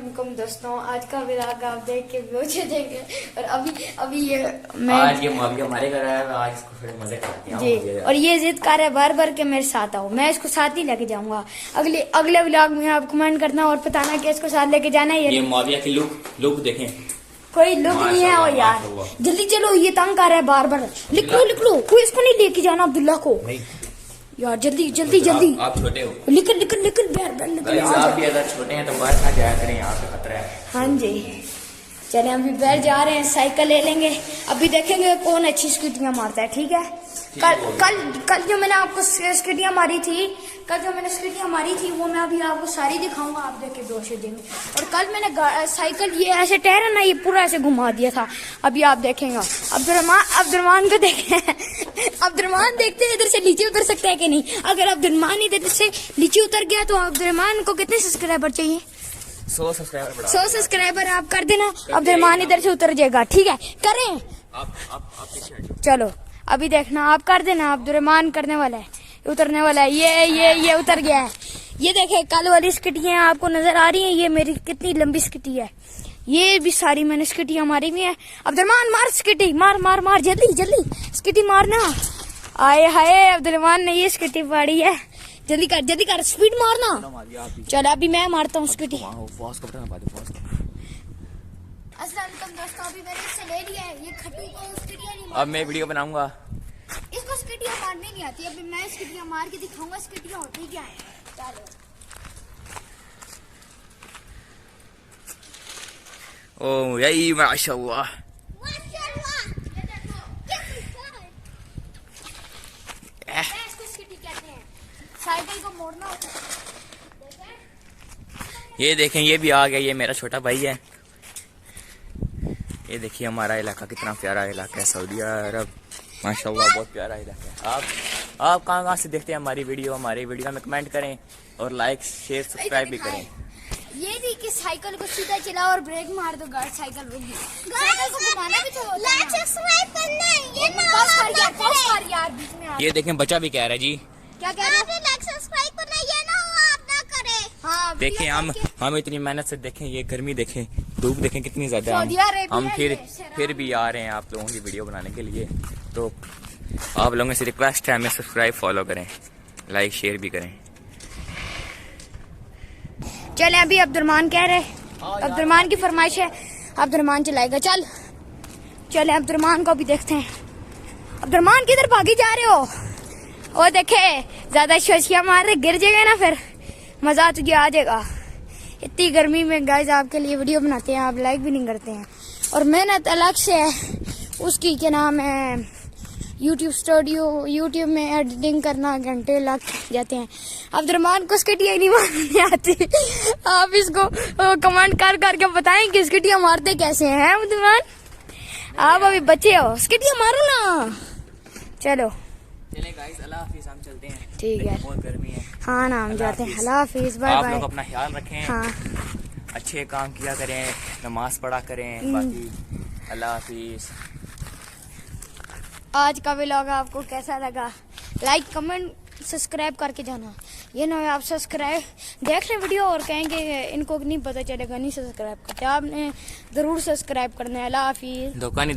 वालेकुम दोस्तों, आज का व्लॉग आप देख के बेहोश हो जाएंगे। और अभी ये मैं आज ये माविया हमारे घर आया है, आज इसको थोड़े मजे करते हैं जी। और ये जिद कर रहा है बार बार के मेरे साथ आओ, मैं इसको साथ ही लेके जाऊंगा। अगले व्लॉग में आप कमेंट करना और बताना कि इसको साथ लेके जाना है। ये माविया की लुक देखें, कोई लुक नहीं है। और यार जल्दी चलो, ये तंग कर रहा है बार बार। लिख लो कोई इसको नहीं लेके जाना अब्दुल्ला को। यार जल्दी आप छोटे हो, निकल आप भी अगर छोटे हैं तो बाहर ना जाया करें, यहाँ पे खतरा है। हाँ जी, चले हम भी बैठ जा रहे हैं, साइकिल ले लेंगे। अभी देखेंगे कौन अच्छी स्कूटियां मारता है। ठीक है, कल जो मैंने आपको स्कूटियां मारी थी वो मैं अभी आपको सारी दिखाऊंगा, आप देख के बेहोश हो जाएंगे। और कल मैंने साइकिल ये ऐसे टायर है ना, ये पूरा ऐसे घुमा दिया था। अभी आप देखेंगे अब्दुलरमान को देखें। अब्दुलरमान देखते हैं इधर से नीचे उतर सकता है कि नहीं। अगर अब्दुलरमान इधर से नीचे उतर गया तो अब्दुलरमान को कितने सब्सक्राइबर चाहिए? 100 सब्सक्राइबर आप कर देना, अब्दुलरमान इधर से उतर जाएगा। ठीक है, करें आप चलो अभी देखना, आप कर देना। अब्दुलरमान करने वाला है, उतरने वाला है। ये उतर गया है। ये देखे कल वाली स्किटियां आपको नजर आ रही हैं। ये मेरी कितनी लंबी स्किटी है, ये भी सारी मैंने स्किटियां मारी हुई है। अब्दुलरमान मार स्किटी, मार जल्दी स्किटी मारना। आए हाय, अब्दुलरमान ने ये स्किटी फाड़ी है। जल्दी कर स्पीड मारना। चलो अभी मैं मारता हूँ स्किटी। दोस्तों अभी मैंने इससे ले लिया है। ये खट्टू को स्किटियां नहीं, अब मैं वीडियो बनाऊंगा। इसको स्किटियां मारनी नहीं आती। अभी मैं स्किटियां मार के दिखाऊंगा स्किटियां होती क्या है। चलो ओ यही माशाल्लाह, इसको स्किटी कहते हैं। साइकिल को मोड़ना होता है। ये देखें, ये भी आ गया। ये मेरा छोटा भाई है। ये देखिए हमारा इलाका कितना प्यारा इलाका है, सऊदी अरब माशाल्लाह, बहुत प्यारा इलाका है। आप कहाँ से देखते हैं हमारी वीडियो में कमेंट करें और लाइक शेयर सब्सक्राइब भी करें। ये नहीं कि साइकिल को सीधा चलाओ और ब्रेक मार दो, गाड़ी साइकिल रुक गई। साइकिल को घुमाना भी तो होता है। लाइक सब्सक्राइब करना है, ये पॉज कर यार बीच में। ये देखें बच्चा भी कह रहा है जी, क्या कह रहे हैं? लाइक सब्सक्राइब करना, ये ना हो आप ना करें। हाँ देखें हम इतनी मेहनत से देखें, ये गर्मी देखें, धूप देखें कितनी ज्यादा। हम फिर भी आ रहे हैं आप लोगों की वीडियो बनाने के लिए। तो आप लोगों से रिक्वेस्ट है, हमें सब्सक्राइब फॉलो करें, लाइक शेयर भी करें। चले अभी अब्दुलरमान कह रहे, अब्दुलरमान की फरमाइश है, अब्दुलरमान चलाएगा। चले अब्दुलरमान को भी देखते हैं। अब्दुलरमान किधर भागी जा रहे हो? वो देखे ज्यादा शोशियां मार रहे, गिर जाएगा ना फिर मजा तुझे आ जाएगा। इतनी गर्मी में गाइस आपके लिए वीडियो बनाते हैं, आप लाइक भी नहीं करते हैं। और मेहनत अलग से है उसकी, क्या नाम है, यूट्यूब में एडिटिंग करना घंटे लग जाते हैं। अब्दुलरमान को स्किटियां नहीं मारनी आती। आप इसको कमेंट करके बताएं कि स्किटियां मारते कैसे हैं अब्दुलरमान। आप अभी बच्चे हो, स्किटियां मारो ना। चलो चले गाइस, अल्लाह हाफिज, हम चलते हैं। ठीक है, बहुत गर्मी है। हाँ ना, हम जाते हैं। अल्लाह हाफिज, बाय बाय। आप लोग अपना ख्याल रखें। हाँ, अच्छे काम किया करें, नमाज पढ़ा करें। बाकी अल्लाह हाफिज। आज का व्लॉग आपको कैसा लगा? लाइक कमेंट सब्सक्राइब करके जाना। ये ना आप सब्सक्राइब देख लें वीडियो और कहेंगे इनको नहीं पता चलेगा, नहीं सब्सक्राइब करते। आपने जरूर सब्सक्राइब करना है। अल्लाह हाफिज। धोखा नहीं